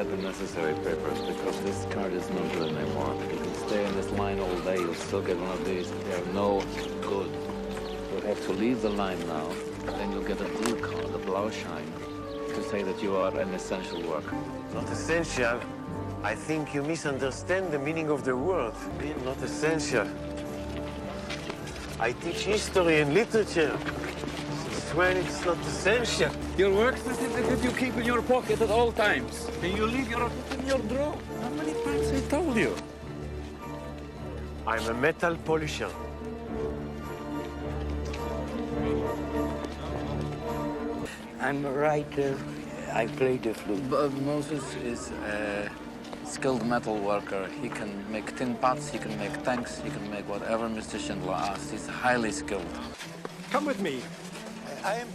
get the necessary papers because this card is no good anymore. You can stay in this line all day, you'll still get one of these. They're no good. You'll have to leave the line now, then you'll get a blue card, a Blauschein, to say that you are an essential worker. Not essential. I think you misunderstand the meaning of the word. Not essential. I teach history and literature. Since when it's not essential? Your work certificate you keep in your pocket at all times. And you leave your in your drawer. How many times I told you? I'm a metal polisher. I'm a writer. I play the flute. Moses is a skilled metal worker. He can make tin pots, he can make tanks, he can make whatever Mr. Schindler asks. He's highly skilled. Come with me. I am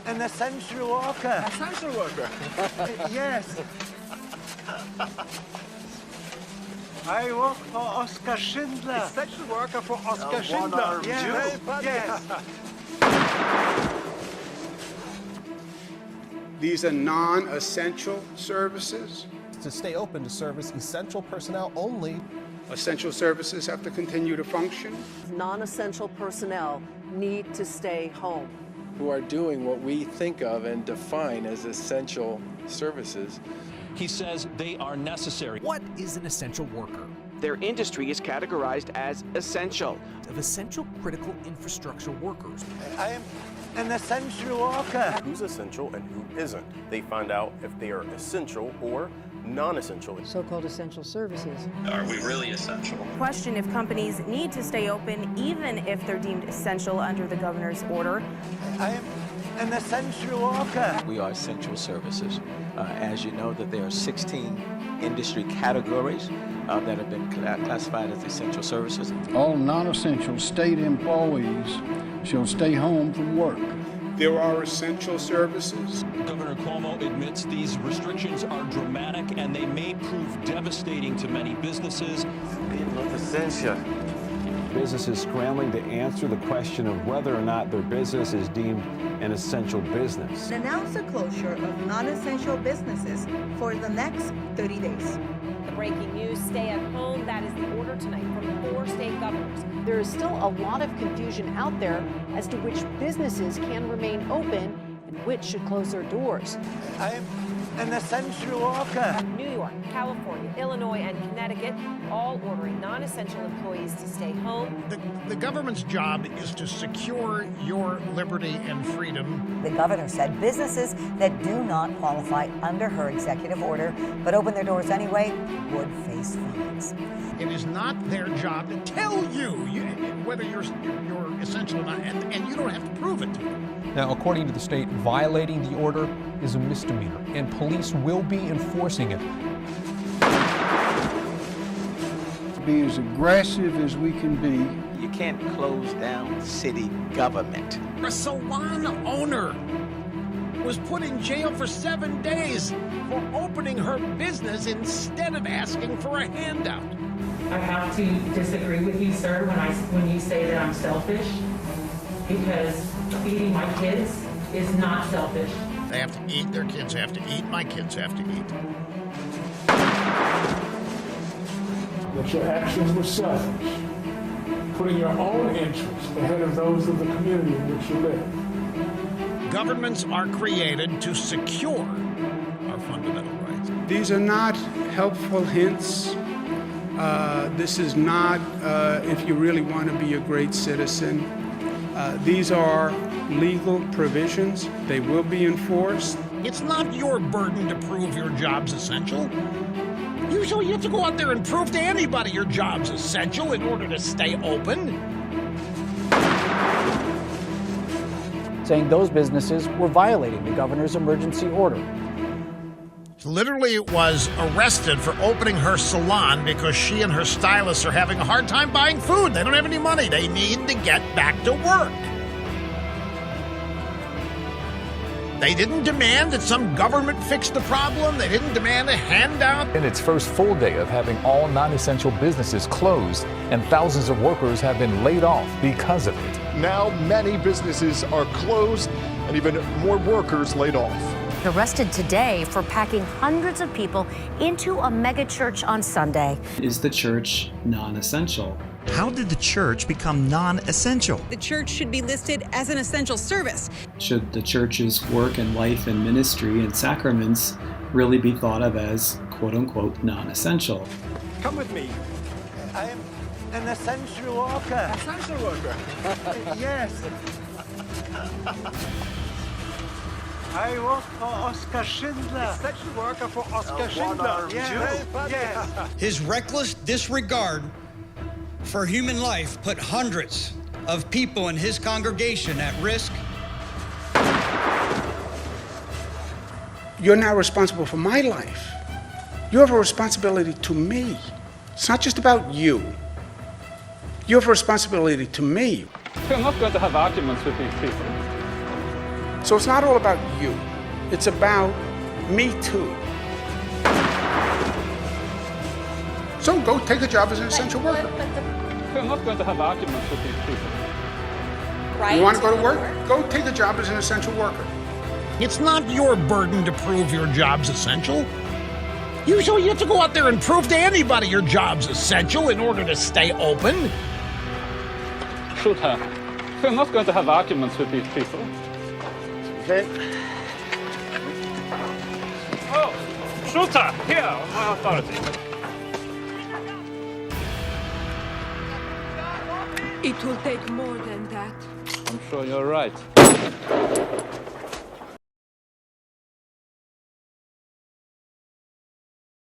an essential worker. Essential worker. Yes. I work for Oskar Schindler. Essential worker for Oskar Schindler. Yes. Yes. These are non-essential services. To stay open to service essential personnel only. Essential services have to continue to function. Non-essential personnel need to stay home. Who are doing what we think of and define as essential services. He says they are necessary. What is an essential worker? Their industry is categorized as essential. Of essential critical infrastructure workers. I am an essential worker. Who's essential and who isn't? They find out if they are essential or non-essential. So-called essential services. Are we really essential? Question if companies need to stay open even if they're deemed essential under the governor's order. I am an essential worker. We are essential services. As you know, that there are 16 industry categories that have been classified as essential services. All non-essential state employees shall stay home from work. There are essential services. Governor Cuomo admits these restrictions are dramatic and they may prove devastating to many businesses. Not essential. Businesses scrambling to answer the question of whether or not their business is deemed an essential business. Announce the closure of non-essential businesses for the next 30 days. The breaking news, stay at home. That is the order tonight from 4 state governors. There is still a lot of confusion out there as to which businesses can remain open and which should close their doors. I am an essential worker. New York, California, Illinois, and Connecticut all ordering non-essential employees to stay home. The government's job is to secure your liberty and freedom. The governor said businesses that do not qualify under her executive order but open their doors anyway would face fines. It is not their job to tell you whether you're essential or not, and you don't have to prove it to them. Now, according to the state, violating the order is a misdemeanor, and police will be enforcing it. Be as aggressive as we can be. You can't close down city government. A salon owner was put in jail for 7 days for opening her business instead of asking for a handout. I have to disagree with you, sir, when you say that I'm selfish, because feeding my kids is not selfish. They have to eat, their kids have to eat, my kids have to eat. That your actions were selfish, putting your own interests ahead of those of the community in which you live. Governments are created to secure our fundamental rights. These are not helpful hints. This is not if you really want to be a great citizen. These are legal provisions. They will be enforced. It's not your burden to prove your job's essential. Usually you have to go out there and prove to anybody your job's essential in order to stay open. Saying those businesses were violating the governor's emergency order. Literally was arrested for opening her salon because she and her stylist are having a hard time buying food. They don't have any money. They need to get back to work. They didn't demand that some government fix the problem. They didn't demand a handout. In its first full day of having all non-essential businesses closed, and thousands of workers have been laid off because of it. Now many businesses are closed and even more workers laid off. arrested today for packing hundreds of people into a mega church on Sunday. Is the church non-essential? How did the church become non-essential? The church should be listed as an essential service. Should the church's work and life and ministry and sacraments really be thought of as quote-unquote non-essential? Come with me. I am an essential worker. Essential worker? Yes. I work for Oskar Schindler. Essential worker for Oskar Schindler. Yes. His reckless disregard for human life put hundreds of people in his congregation at risk. You're now responsible for my life. You have a responsibility to me. It's not just about you. You have a responsibility to me. I'm not going to have arguments with these people. So it's not all about you. It's about me too. So go take a job as an essential worker. I'm not going to have arguments with these people. You want to go to work? Go take a job as an essential worker. It's not your burden to prove your job's essential. Usually you have to go out there and prove to anybody your job's essential in order to stay open. Shoot her. I'm not going to have arguments with these people. Okay. Oh, shoot her! Here, on my authority. It will take more than that. I'm sure you're right.